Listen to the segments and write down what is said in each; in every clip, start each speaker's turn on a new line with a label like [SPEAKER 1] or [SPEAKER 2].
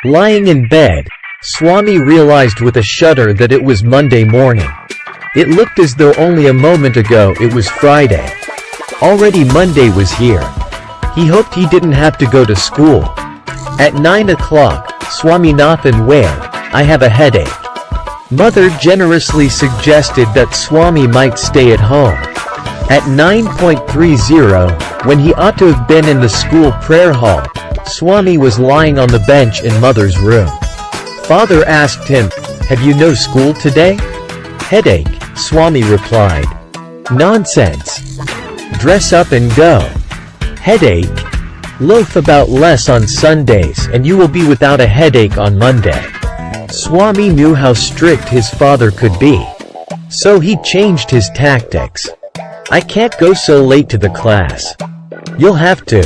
[SPEAKER 1] Lying in bed, Swami realized with a shudder that it was Monday morning. It looked as though only a moment ago it was Friday. Already Monday was here. He hoped he didn't have to go to school. At 9 o'clock, Swaminathan wailed, "I have a headache." Mother generously suggested that Swami might stay at home. At 9:30, when he ought to have been in the school prayer hall, Swami was lying on the bench in Mother's room. Father asked him, "Have you no school today?" "Headache," Swami replied. "Nonsense. Dress up and go." "Headache? Loaf about less on Sundays and you will be without a headache on Monday." Swami knew how strict his father could be. So he changed his tactics. "I can't go so late to the class." "You'll have to.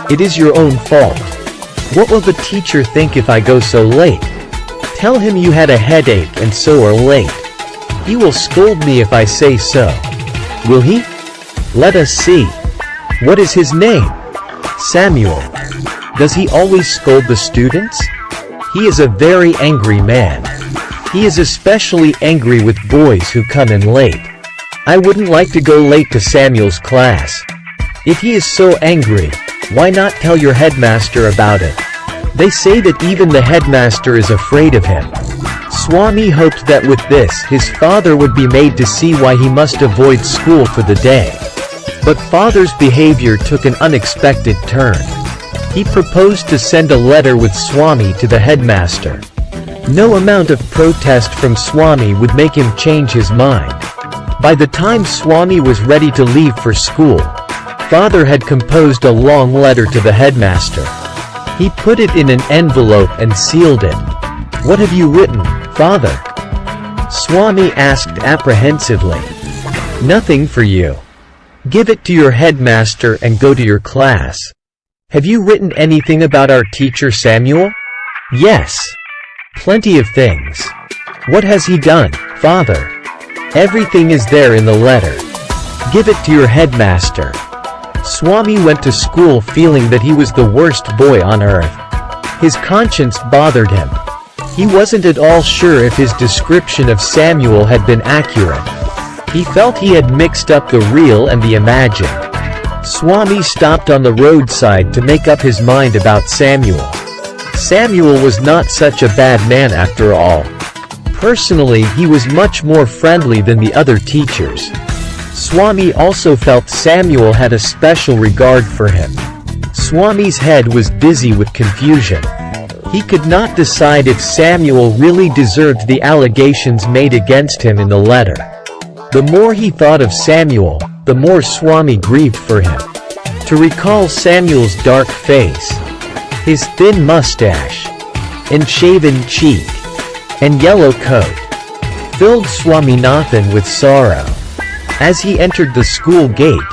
[SPEAKER 1] It is your own fault." "What will the teacher think if I go so late?" "Tell him you had a headache and so are late. He will scold me if I say so." "Will he?" "Let us see." "What is his name?" "Samuel." "Does he always scold the students?" "He is a very angry man. He is especially angry with boys who come in late." "I wouldn't like to go late to Samuel's class." "If he is so angry, why not tell your headmaster about it?" "They say that even the headmaster is afraid of him." Swami hoped that with this his father would be made to see why he must avoid school for the day. But father's behavior took an unexpected turn. He proposed to send a letter with Swami to the headmaster. No amount of protest from Swami would make him change his mind. By the time Swami was ready to leave for school, father had composed a long letter to the headmaster. He put it in an envelope and sealed it. "What have you written, father?" Swami asked apprehensively. "Nothing for you. Give it to your headmaster and go to your class." "Have you written anything about our teacher Samuel?" "Yes. Plenty of things." "What has he done, father?" "Everything is there in the letter. Give it to your headmaster." Swami went to school feeling that he was the worst boy on earth. His conscience bothered him. He wasn't at all sure if his description of Samuel had been accurate. He felt he had mixed up the real and the imagined. Swami stopped on the roadside to make up his mind about Samuel. Samuel was not such a bad man after all. Personally, he was much more friendly than the other teachers. Swami also felt Samuel had a special regard for him. Swami's head was dizzy with confusion. He could not decide if Samuel really deserved the allegations made against him in the letter. The more he thought of Samuel, the more Swami grieved for him. To recall Samuel's dark face, his thin mustache, and shaven cheek, and yellow coat, filled Swaminathan with sorrow. As he entered the school gate,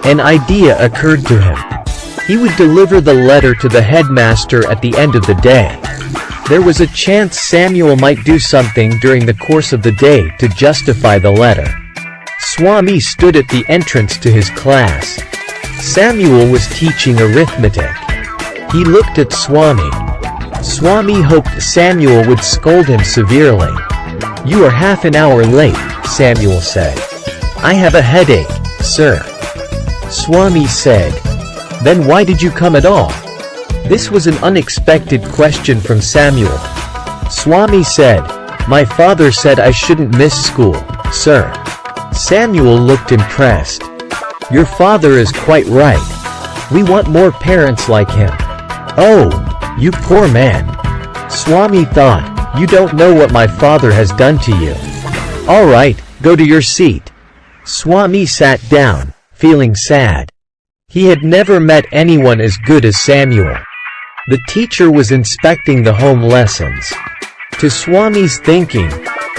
[SPEAKER 1] an idea occurred to him. He would deliver the letter to the headmaster at the end of the day. There was a chance Samuel might do something during the course of the day to justify the letter. Swami stood at the entrance to his class. Samuel was teaching arithmetic. He looked at Swami. Swami hoped Samuel would scold him severely. "You are half an hour late," Samuel said. "I have a headache, sir." Swami said, "Then why did you come at all?" This was an unexpected question from Samuel. Swami said, "My father said I shouldn't miss school, sir." Samuel looked impressed. "Your father is quite right. We want more parents like him." "Oh, you poor man." Swami thought, "You don't know what my father has done to you." "All right, go to your seat." Swami sat down, feeling sad. He had never met anyone as good as Samuel. The teacher was inspecting the home lessons. To Swami's thinking,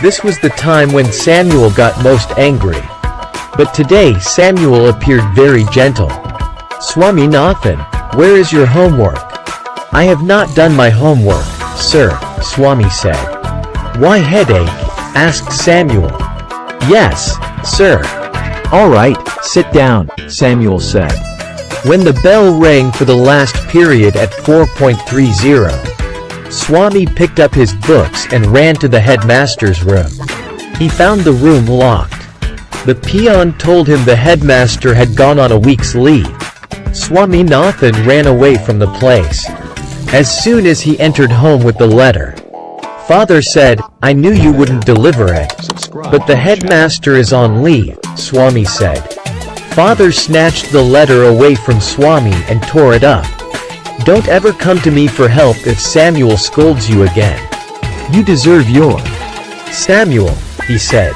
[SPEAKER 1] this was the time when Samuel got most angry. But today Samuel appeared very gentle. "Swaminathan, where is your homework?" "I have not done my homework, sir," Swami said. "Why headache?" asked Samuel. "Yes, sir." "All right, sit down," Samuel said. When the bell rang for the last period at 4:30, Swami picked up his books and ran to the headmaster's room. He found the room locked. The peon told him the headmaster had gone on a week's leave. Swaminathan ran away from the place. As soon as he entered home with the letter, Father said, "I knew you wouldn't deliver it." "But the headmaster is on leave," Swami said. Father snatched the letter away from Swami and tore it up. "Don't ever come to me for help if Samuel scolds you again. You deserve your..." "Samuel," he said.